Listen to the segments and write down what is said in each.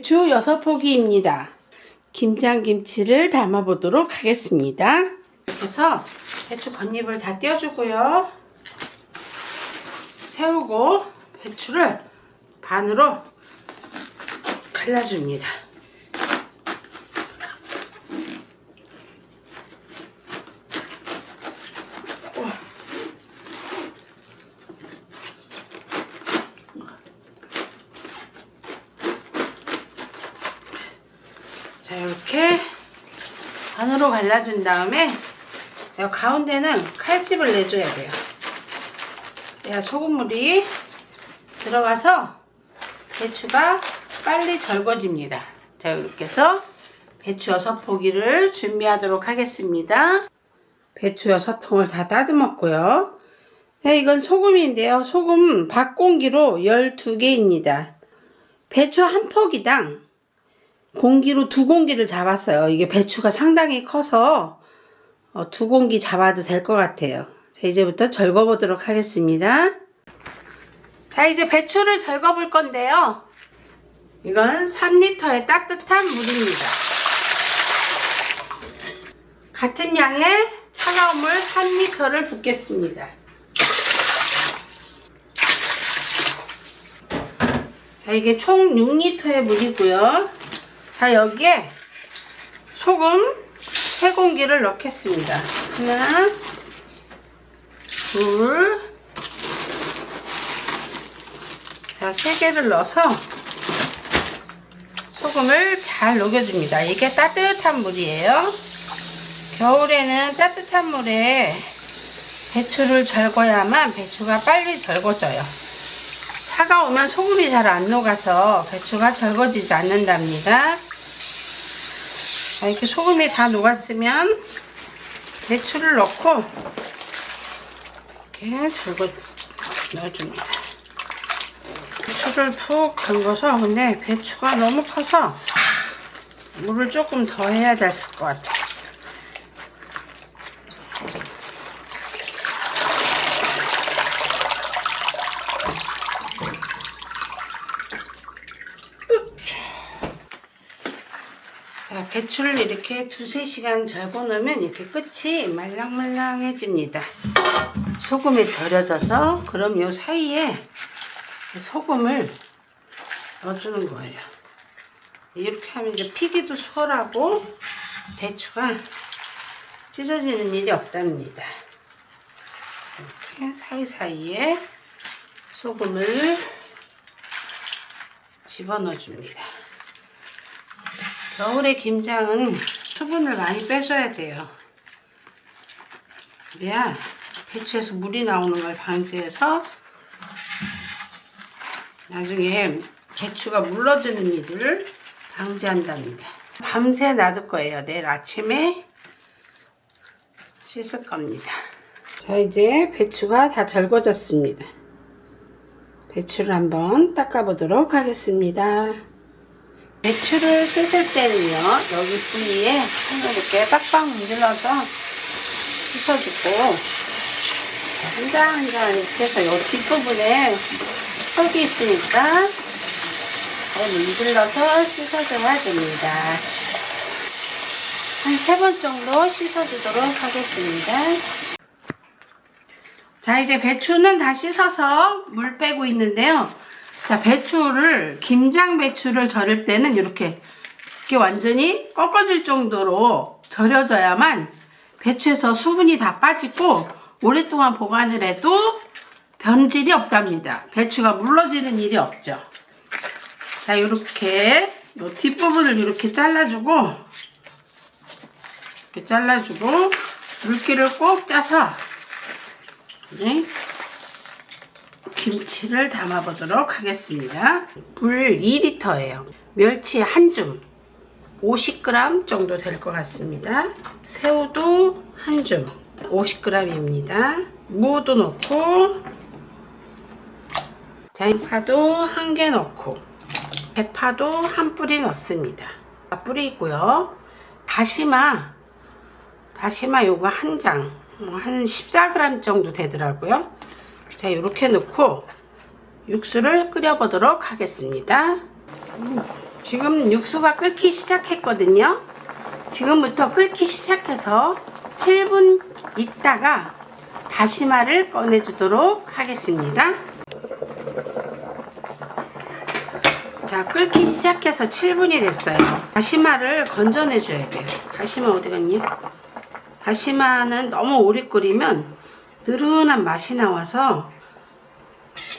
배추 6포기입니다. 김장김치를 담아보도록 하겠습니다. 이렇게 해서 배추 겉잎을 다 떼어주고요. 세우고 배추를 반으로 갈라줍니다. 자, 이렇게 반으로 갈라준 다음에 자, 가운데는 칼집을 내줘야 돼요. 그래야 소금물이 들어가서 배추가 빨리 절거집니다. 자, 이렇게 해서 배추 6포기를 준비하도록 하겠습니다. 배추 6통을 다 다듬었고요. 네, 이건 소금인데요. 소금 밥공기로 12개입니다. 배추 한 포기당 공기로 2공기를 잡았어요. 이게 배추가 상당히 커서 2공기 잡아도 될 것 같아요. 자, 이제부터 절거 보도록 하겠습니다. 자, 이제 배추를 절거 볼 건데요. 이건 3리터의 따뜻한 물입니다. 같은 양의 차가운 물 3리터를 붓겠습니다. 자, 이게 총 6리터의 물이고요. 자, 여기에 소금 3공기를 넣겠습니다. 하나, 둘, 자, 3개를 넣어서 소금을 잘 녹여줍니다. 이게 따뜻한 물이에요. 겨울에는 따뜻한 물에 배추를 절거야만 배추가 빨리 절거져요. 차가우면 소금이 잘 안 녹아서 배추가 절거지지 않는답니다. 자, 이렇게 소금이 다 녹았으면 배추를 넣고 이렇게 절거 넣어줍니다. 배추를 푹 담궈서 근데 배추가 너무 커서 물을 조금 더 해야 될 것 같아요. 자, 배추를 이렇게 2~3시간 절고 놓으면 이렇게 끝이 말랑말랑해집니다. 소금에 절여져서 그럼 요 사이에 소금을 넣어주는 거예요. 이렇게 하면 이제 피기도 수월하고 배추가 찢어지는 일이 없답니다. 이렇게 사이사이에 소금을 집어넣어 줍니다. 겨울에 김장은 수분을 많이 빼줘야 돼요. 그래야 배추에서 물이 나오는 걸 방지해서 나중에 배추가 물러지는 일을 방지한답니다. 밤새 놔둘 거예요. 내일 아침에 씻을 겁니다. 자, 이제 배추가 다 절거졌습니다. 배추를 한번 닦아보도록 하겠습니다. 배추를 씻을 때는요, 여기 부위에 이렇게 빡빡 문질러서 씻어주고, 한 장 한 장 이렇게 해서 이 뒷부분에 흙이 있으니까 잘 문질러서 씻어줘야 됩니다. 한 3번 정도 씻어주도록 하겠습니다. 자, 이제 배추는 다 씻어서 물 빼고 있는데요. 자, 배추를, 김장 배추를 절일 때는 이렇게 완전히 꺾어질 정도로 절여져야만 배추에서 수분이 다 빠지고 오랫동안 보관을 해도 변질이 없답니다. 배추가 물러지는 일이 없죠. 자, 이렇게 요 뒷부분을 이렇게 잘라주고 물기를 꼭 짜서 네, 김치를 담아보도록 하겠습니다. 물 2리터예요. 멸치 한 줌 50g 정도 될 것 같습니다. 새우도 한 줌 50g입니다. 무도 넣고 양파도 1개 넣고 대파도 1뿌리 넣습니다. 뿌리고요. 다시마 요거 한 장, 한 14g 정도 되더라고요. 자, 이렇게 넣고 육수를 끓여 보도록 하겠습니다. 지금 육수가 끓기 시작했거든요. 지금부터 끓기 시작해서 7분 있다가 다시마를 꺼내주도록 하겠습니다. 자, 끓기 시작해서 7분이 됐어요. 다시마를 건져내줘야 돼요. 다시마 어디 갔니? 다시마는 너무 오래 끓이면 느른한 맛이 나와서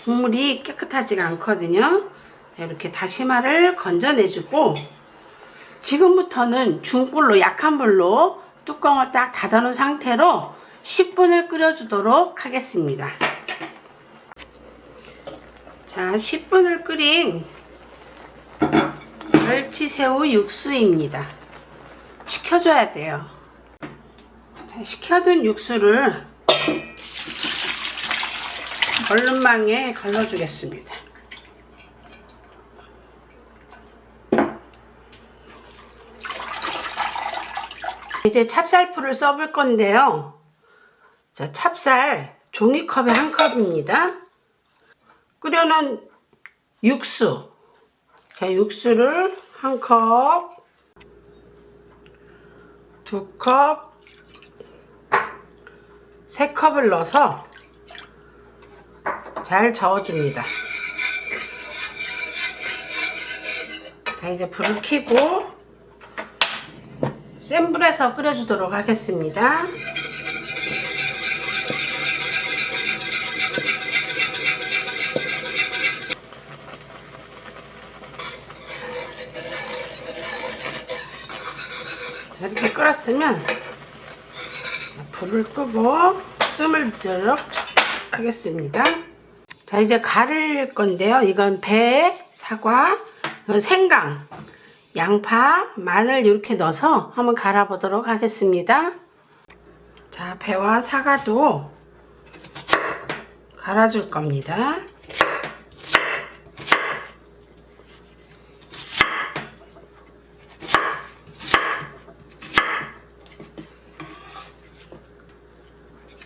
국물이 깨끗하지가 않거든요. 이렇게 다시마를 건져내주고 지금부터는 중불로 약한 불로 뚜껑을 딱 닫아놓은 상태로 10분을 끓여주도록 하겠습니다. 자, 10분을 끓인 멸치새우 육수입니다. 식혀줘야 돼요. 자, 식혀둔 육수를 얼른망에 걸러주겠습니다. 이제 찹쌀풀을 써볼 건데요. 자, 찹쌀 종이컵에 1컵입니다. 끓여놓은 육수. 자, 육수를 1컵, 2컵, 3컵을 넣어서 잘 저어줍니다. 자, 이제 불을 켜고 센 불에서 끓여주도록 하겠습니다. 자, 이렇게 끓었으면 불을 끄고 뜸을 들도록 하겠습니다. 자, 이제 갈을 건데요. 이건 배, 사과, 이건 생강, 양파, 마늘 이렇게 넣어서 한번 갈아보도록 하겠습니다. 자, 배와 사과도 갈아줄 겁니다.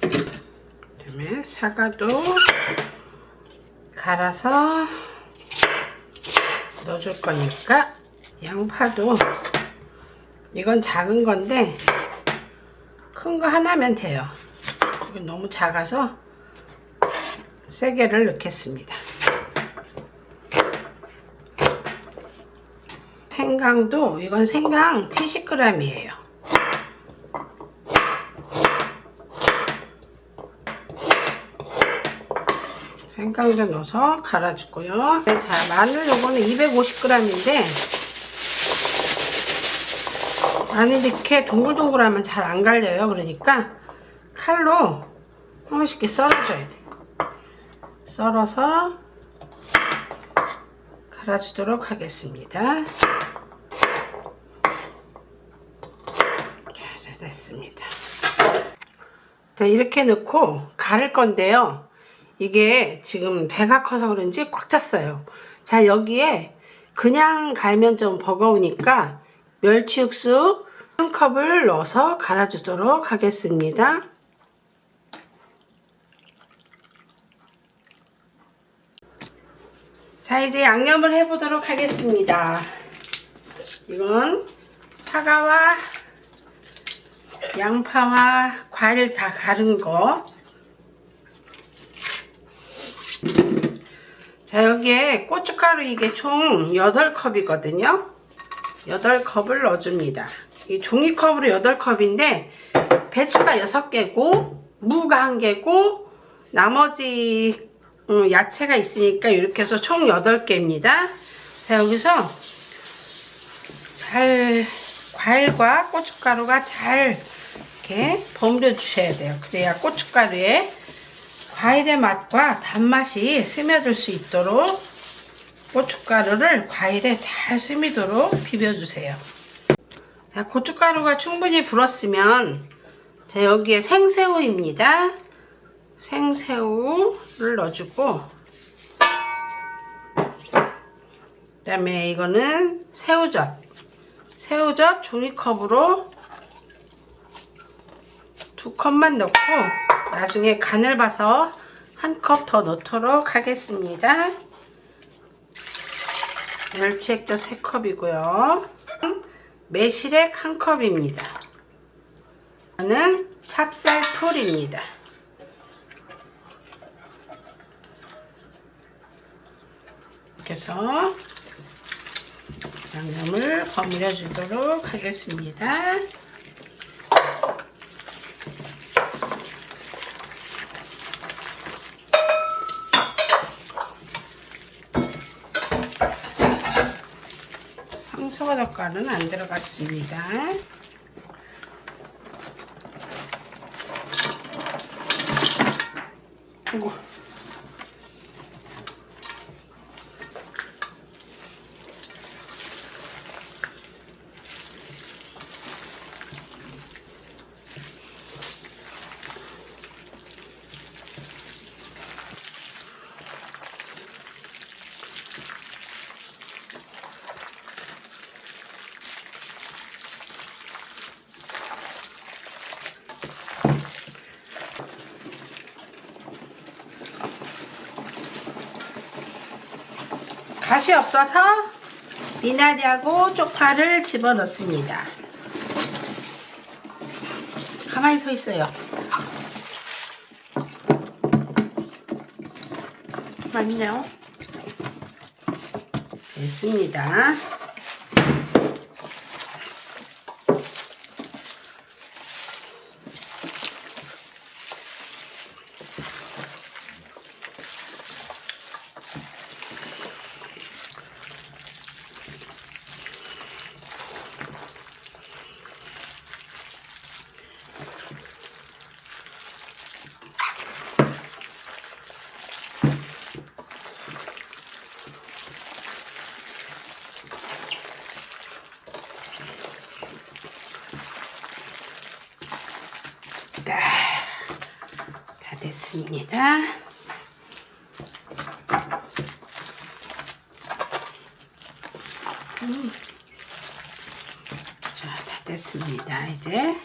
그다음에 사과도 갈아서 넣어줄 거니까 양파도 이건 작은 건데 큰 거 하나면 돼요. 이건 너무 작아서 3개를 넣겠습니다. 생강도 이건 생강 70g이에요. 생강도 넣어서 갈아주고요. 자, 마늘 요거는 250g인데 마늘 이렇게 동글동글하면 잘 안 갈려요. 그러니까 칼로 한 번씩 이렇게 썰어줘야 돼. 썰어서 갈아주도록 하겠습니다. 자, 됐습니다. 자, 이렇게 넣고 갈을 건데요. 이게 지금 배가 커서 그런지 꽉 찼어요. 자, 여기에 그냥 갈면 좀 버거우니까 멸치 육수 1컵을 넣어서 갈아주도록 하겠습니다. 자, 이제 양념을 해보도록 하겠습니다. 이건 사과와 양파와 과일 다 갈은 거. 자, 여기에 고춧가루 이게 총 8컵이거든요. 8컵을 넣어줍니다. 이 종이컵으로 8컵인데 배추가 6개고 무가 1개고 나머지 야채가 있으니까 이렇게 해서 총 8개입니다. 자, 여기서 잘 과일과 고춧가루가 잘 이렇게 버무려 주셔야 돼요. 그래야 고춧가루에 과일의 맛과 단맛이 스며들 수 있도록 고춧가루를 과일에 잘 스미도록 비벼주세요. 자, 고춧가루가 충분히 불었으면 자, 여기에 생새우입니다. 생새우를 넣어주고 그 다음에 이거는 새우젓 종이컵으로 2컵만 넣고 나중에 간을 봐서 1컵 더 넣도록 하겠습니다. 멸치 액젓 3컵이고요. 매실액 1컵입니다. 저는 찹쌀풀입니다. 이렇게 해서 양념을 버무려 주도록 하겠습니다. 황소가젓가루는 안 들어갔습니다. 아이고. 가시 없어서 미나리하고 쪽파를 집어넣습니다. 가만히 서 있어요. 맞네요. 됐습니다. 다 됐습니다. 자, 다 됐습니다. 이제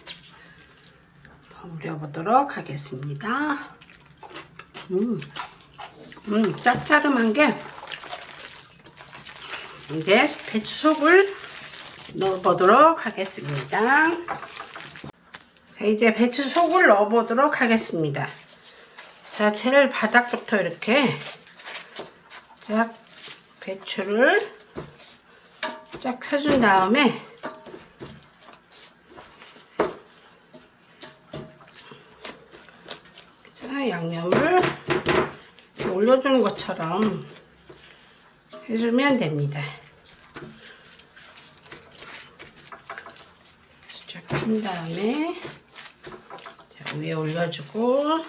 버무려 보도록 하겠습니다. 짭짤한 게 이제 배추속을 넣어 보도록 하겠습니다. 자, 이제 배추속을 넣어 보도록 하겠습니다. 자, 제일 바닥부터 이렇게 쫙 배추를 쫙 펴준 다음에 자, 양념을 이렇게 올려주는 것처럼 해주면 됩니다. 쫙 핀 다음에 자, 위에 올려주고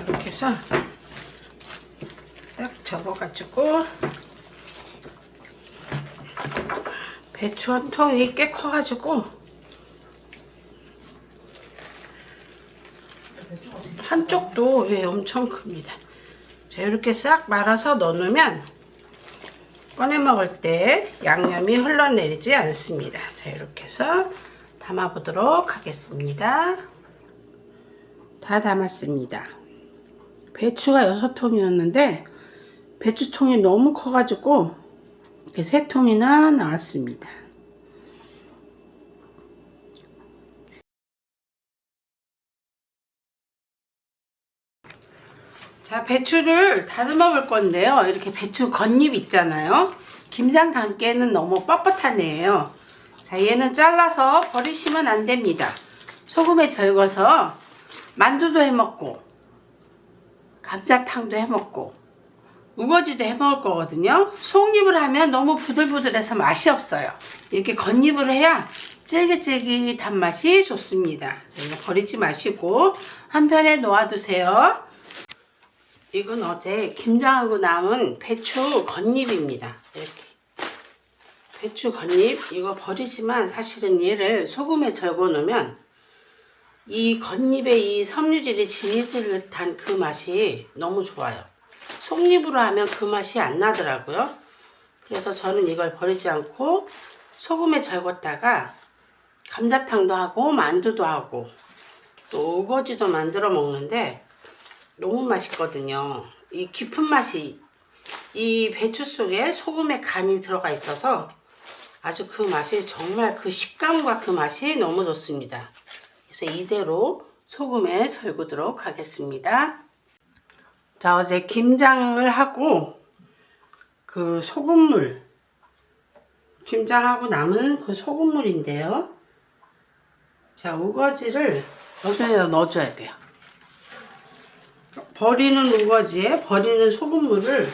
이렇게 해서 딱 접어가지고 배추 한 통이 꽤 커가지고 한쪽도 엄청 큽니다. 자, 이렇게 싹 말아서 넣어놓으면 꺼내 먹을 때 양념이 흘러내리지 않습니다. 자, 이렇게 해서 담아 보도록 하겠습니다. 다 담았습니다. 배추가 6통이었는데 배추통이 너무 커가지고 이렇게 3통이나 나왔습니다. 자, 배추를 다듬어 볼 건데요. 이렇게 배추 겉잎 있잖아요. 김장 담기에는 너무 뻣뻣한 애예요. 자, 얘는 잘라서 버리시면 안 됩니다. 소금에 절거서 만두도 해 먹고 감자탕도 해 먹고 우거지도 해 먹을 거거든요. 속잎을 하면 너무 부들부들해서 맛이 없어요. 이렇게 겉잎을 해야 쫄깃쫄깃한 맛이 좋습니다. 이거 버리지 마시고 한편에 놓아두세요. 이건 어제 김장하고 남은 배추 겉잎입니다. 이렇게 배추 겉잎 이거 버리지만 사실은 얘를 소금에 절고 놓으면 이 겉잎의 이 섬유질이 질깃질깃한 그 맛이 너무 좋아요. 속잎으로 하면 그 맛이 안 나더라고요. 그래서 저는 이걸 버리지 않고 소금에 절궜다가 감자탕도 하고 만두도 하고 또 우거지도 만들어 먹는데 너무 맛있거든요. 이 깊은 맛이 이 배추 속에 소금의 간이 들어가 있어서 아주 그 맛이 정말 그 식감과 그 맛이 너무 좋습니다. 그래서 이대로 소금에 절구도록 하겠습니다. 자, 어제 김장을 하고 그 소금물 김장하고 남은 그 소금물인데요. 자, 우거지를 여기다 넣어줘야 돼요. 버리는 우거지에 버리는 소금물을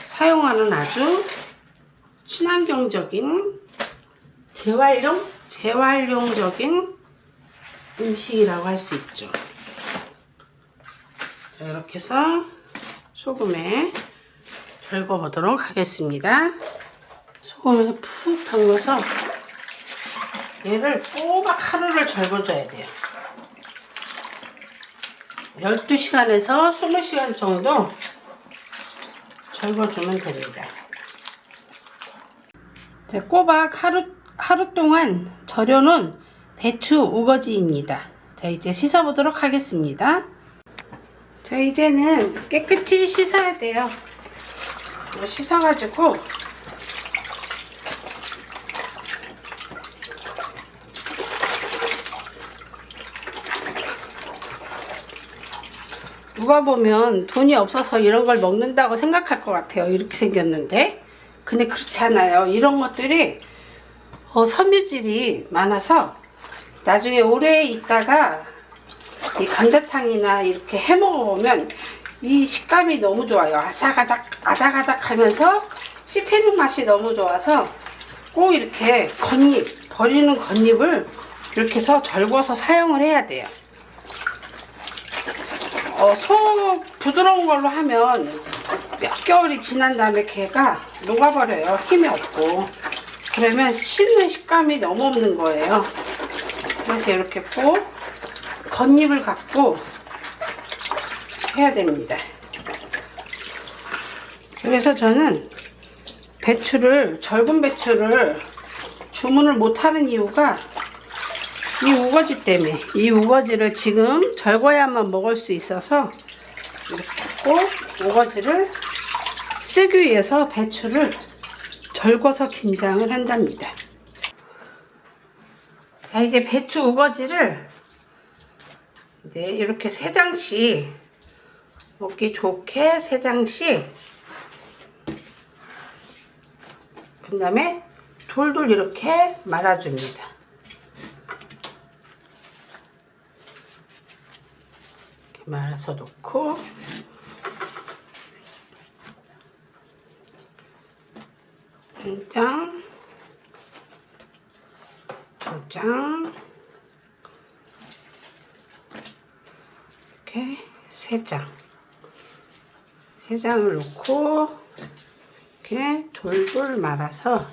사용하는 아주 친환경적인 재활용적인 음식이라고 할 수 있죠. 자, 이렇게 해서 소금에 절거 보도록 하겠습니다. 소금에 푹 담궈서 얘를 꼬박 하루를 절거줘야 돼요. 12시간에서 20시간 정도 절거주면 됩니다. 자, 꼬박 하루 동안 절여놓은 배추 우거지입니다. 자, 이제 씻어보도록 하겠습니다. 자, 이제는 깨끗이 씻어야 돼요. 씻어가지고 누가 보면 돈이 없어서 이런 걸 먹는다고 생각할 것 같아요. 이렇게 생겼는데 근데 그렇지 않아요. 이런 것들이 섬유질이 많아서 나중에 오래 있다가 이 감자탕이나 이렇게 해 먹어보면 이 식감이 너무 좋아요. 아삭아삭 하면서 씹히는 맛이 너무 좋아서 꼭 이렇게 겉잎, 버리는 겉잎을 이렇게 해서 절궈서 사용을 해야 돼요. 소 부드러운 걸로 하면 몇 개월이 지난 다음에 걔가 녹아버려요. 힘이 없고. 그러면 씹는 식감이 너무 없는 거예요. 그래서 이렇게 꼭 겉잎을 갖고 해야 됩니다. 그래서 저는 절군 배추를 주문을 못하는 이유가 이 우거지 때문에 이 우거지를 지금 절궈야만 먹을 수 있어서 이렇게 꼭 우거지를 쓰기 위해서 배추를 절궈서 김장을 한답니다. 자, 이제 배추 우거지를 이제 이렇게 3장씩 먹기 좋게 3장씩 그 다음에 돌돌 이렇게 말아줍니다. 이렇게 말아서 놓고 한 장, 2장 이렇게 3장 3장을 놓고 이렇게 돌돌 말아서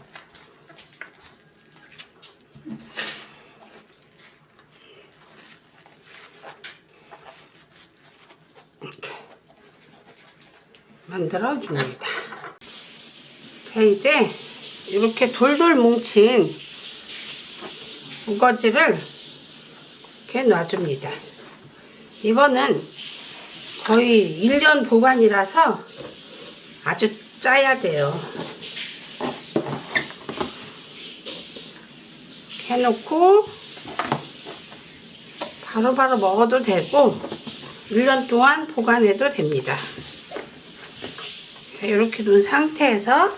이렇게 만들어 줍니다. 자, 이제 이렇게 돌돌 뭉친 우거지를 이렇게 놔줍니다. 이거는 거의 1년 보관이라서 아주 짜야 돼요. 이렇게 해놓고 바로바로 먹어도 되고 1년 동안 보관해도 됩니다. 자, 이렇게 놓은 상태에서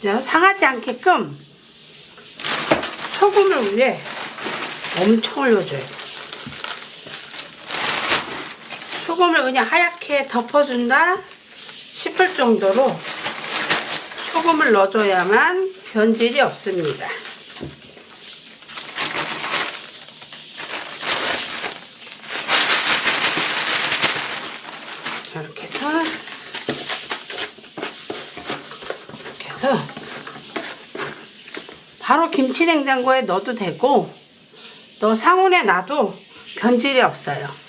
상하지 않게끔 소금을 위에 엄청 올려줘요. 소금을 그냥 하얗게 덮어준다 싶을 정도로 소금을 넣어줘야만 변질이 없습니다. 이렇게 해서 바로 김치 냉장고에 넣어도 되고 또 상온에 놔도 변질이 없어요.